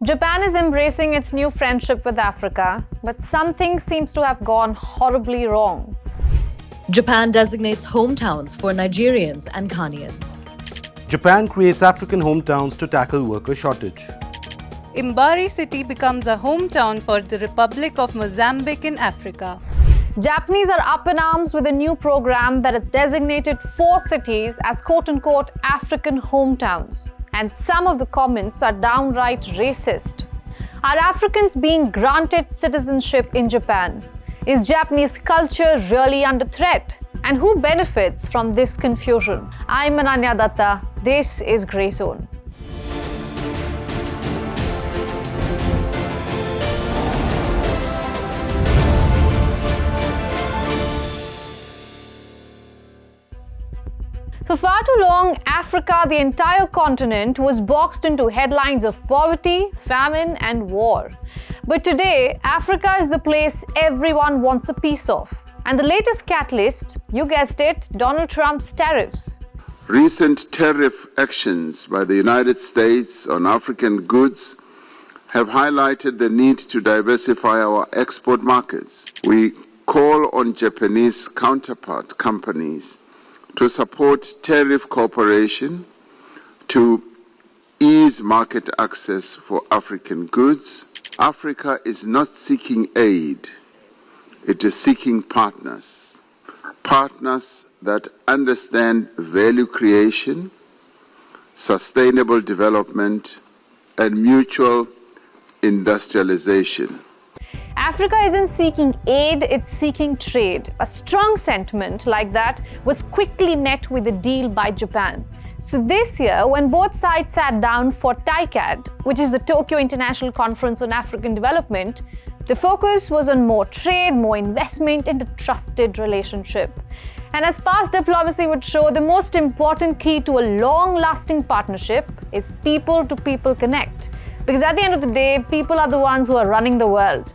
Japan is embracing its new friendship with Africa, but something seems to have gone horribly wrong. Japan designates hometowns for Nigerians and Ghanaians. Japan creates African hometowns to tackle worker shortage. Mbari city becomes a hometown for the Republic of Mozambique in Africa. Japanese are up in arms with a new program that has designated 4 cities as quote-unquote African hometowns. And some of the comments are downright racist. Are Africans being granted citizenship in Japan? Is Japanese culture really under threat? And who benefits from this confusion? I'm Ananya Datta. This is Grey Zone. For far too long, Africa, the entire continent, was boxed into headlines of poverty, famine, and war. But today, Africa is the place everyone wants a piece of. And the latest catalyst, you guessed it, Donald Trump's tariffs. Recent tariff actions by the United States on African goods have highlighted the need to diversify our export markets. We call on Japanese counterpart companies to support tariff cooperation to ease market access for African goods. Africa is not seeking aid, it is seeking partners. Partners that understand value creation, sustainable development, and mutual industrialization. Africa isn't seeking aid, it's seeking trade. A strong sentiment like that was quickly met with a deal by Japan. So this year, when both sides sat down for TICAD, which is the Tokyo International Conference on African Development, the focus was on more trade, more investment, and a trusted relationship. And as past diplomacy would show, the most important key to a long-lasting partnership is people-to-people connect. Because at the end of the day, people are the ones who are running the world.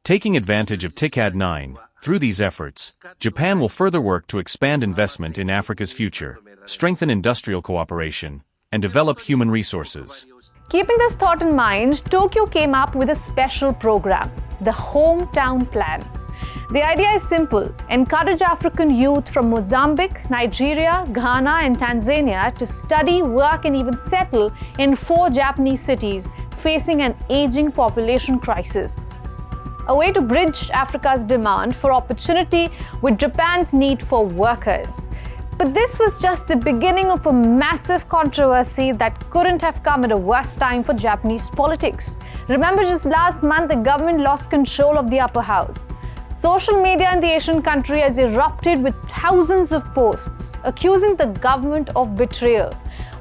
Taking advantage of TICAD 9, through these efforts, Japan will further work to expand investment in Africa's future, strengthen industrial cooperation, and develop human resources. Keeping this thought in mind, Tokyo came up with a special program, the Hometown Plan. The idea is simple: encourage African youth from Mozambique, Nigeria, Ghana, and Tanzania to study, work, and even settle in 4 Japanese cities facing an aging population crisis. A way to bridge Africa's demand for opportunity with Japan's need for workers. But this was just the beginning of a massive controversy that couldn't have come at a worse time for Japanese politics. Remember, just last month, the government lost control of the upper house. Social media in the Asian country has erupted with thousands of posts accusing the government of betrayal.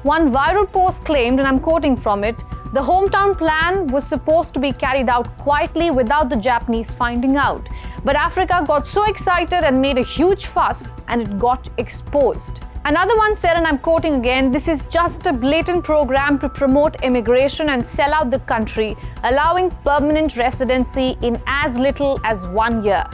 One viral post claimed, and I'm quoting from it, "The hometown plan was supposed to be carried out quietly without the Japanese finding out. But Africa got so excited and made a huge fuss, and it got exposed." Another one said, and I'm quoting again, "This is just a blatant program to promote immigration and sell out the country, allowing permanent residency in as little as 1 year."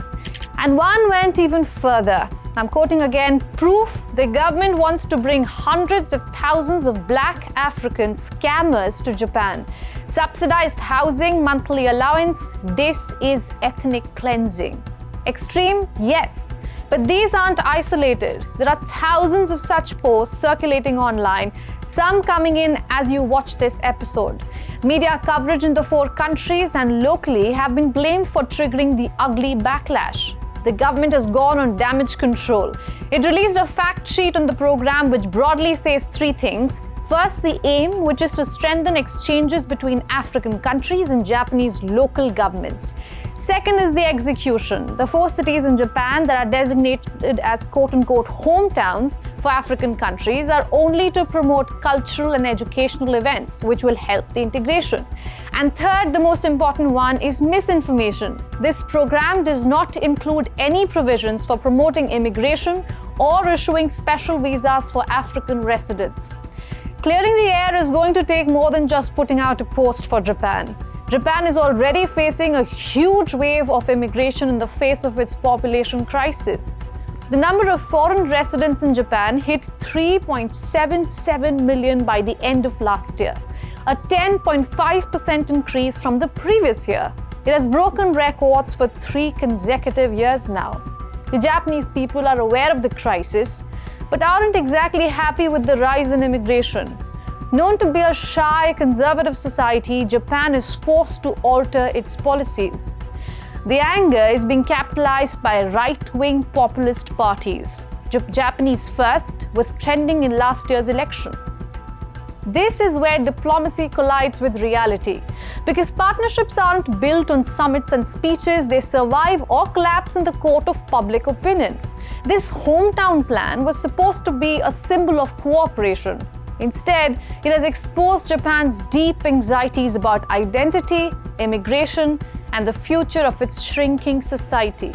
And one went even further. I'm quoting again, "Proof the government wants to bring hundreds of thousands of black African scammers to Japan. Subsidized housing, monthly allowance, this is ethnic cleansing." Extreme? Yes. But these aren't isolated. There are thousands of such posts circulating online, some coming in as you watch this episode. Media coverage in the 4 countries and locally have been blamed for triggering the ugly backlash. The government has gone on damage control. It released a fact sheet on the program which broadly says 3 things. First, the aim, which is to strengthen exchanges between African countries and Japanese local governments. Second is the execution. The 4 cities in Japan that are designated as quote-unquote hometowns for African countries are only to promote cultural and educational events, which will help the integration. And third, the most important one, is misinformation. This program does not include any provisions for promoting immigration or issuing special visas for African residents. Clearing the air is going to take more than just putting out a post for Japan. Japan is already facing a huge wave of immigration in the face of its population crisis. The number of foreign residents in Japan hit 3.77 million by the end of last year, a 10.5% increase from the previous year. It has broken records for 3 consecutive years now. The Japanese people are aware of the crisis, but aren't exactly happy with the rise in immigration. Known to be a shy, conservative society, Japan is forced to alter its policies. The anger is being capitalized by right-wing populist parties. Japanese First was trending in last year's election. This is where diplomacy collides with reality, because partnerships aren't built on summits and speeches, they survive or collapse in the court of public opinion. This hometown plan was supposed to be a symbol of cooperation. Instead, it has exposed Japan's deep anxieties about identity, immigration, and the future of its shrinking society.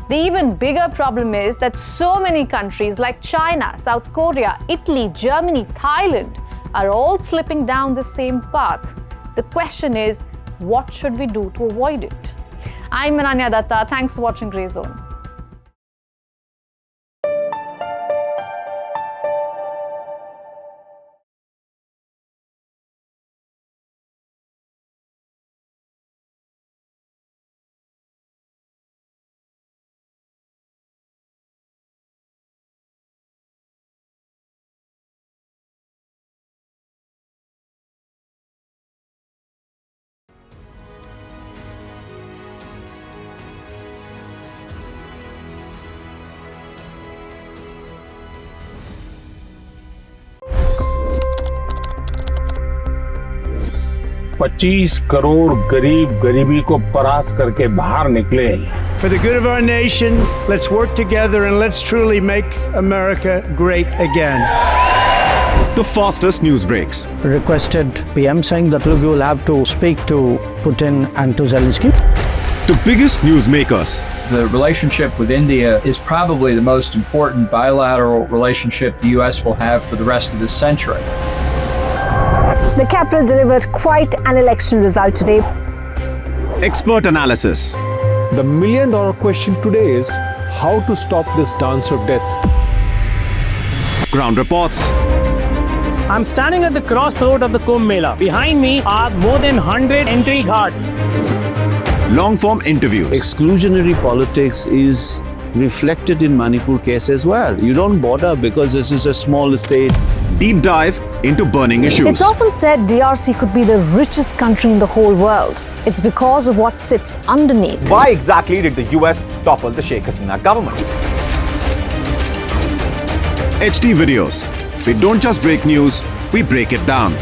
The even bigger problem is that so many countries like China, South Korea, Italy, Germany, Thailand are all slipping down the same path. The question is, what should we do to avoid it? I'm Ananya Datta. Thanks for watching Grey Zone. $25 crore गरीब गरीबी को परास्त करके बाहर निकले। For the good of our nation, let's work together and let's truly make America great again. The fastest news breaks. Requested PM saying that look, you will have to speak to Putin and to Zelensky. The biggest news makers. The relationship with India is probably the most important bilateral relationship the US will have for the rest of this century. The capital delivered quite an election result today. Expert analysis. The million-dollar question today is how to stop this dance of death. Ground reports. I'm standing at the crossroad of the Kumbh Mela. Behind me are more than 100 entry guards. Long-form interviews. Exclusionary politics is reflected in Manipur case as well. You don't bother because this is a small state. Deep dive into burning issues. It's often said DRC could be the richest country in the whole world. It's because of what sits underneath. Why exactly did the US topple the Sheikh Hasina government? HT videos. We don't just break news, we break it down.